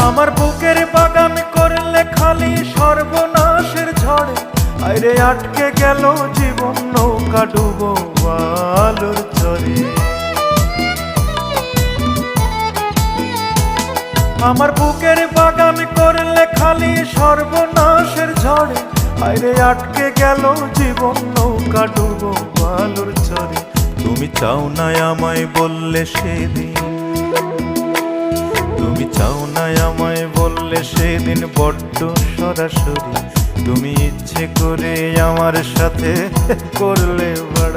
আমার বুকের বাগান করলে খালি সর্বনাশের ঝড়ে, আইরে আটকে গেল জীবন নৌকা ডুবো বালুর চরে। আমার বুকের বাগান করলে খালি সর্বনাশের ঝড়ে, আইরে আটকে গেল জীবন নৌকা ডুবো বালুর চরে। তুমি চাও না আমায় বললে সেদিন, তুমি চাও না আমায় বললে সেদিন বড্ড সরাসরি, তুমি ইচ্ছে করে আমার সাথে করলে বড়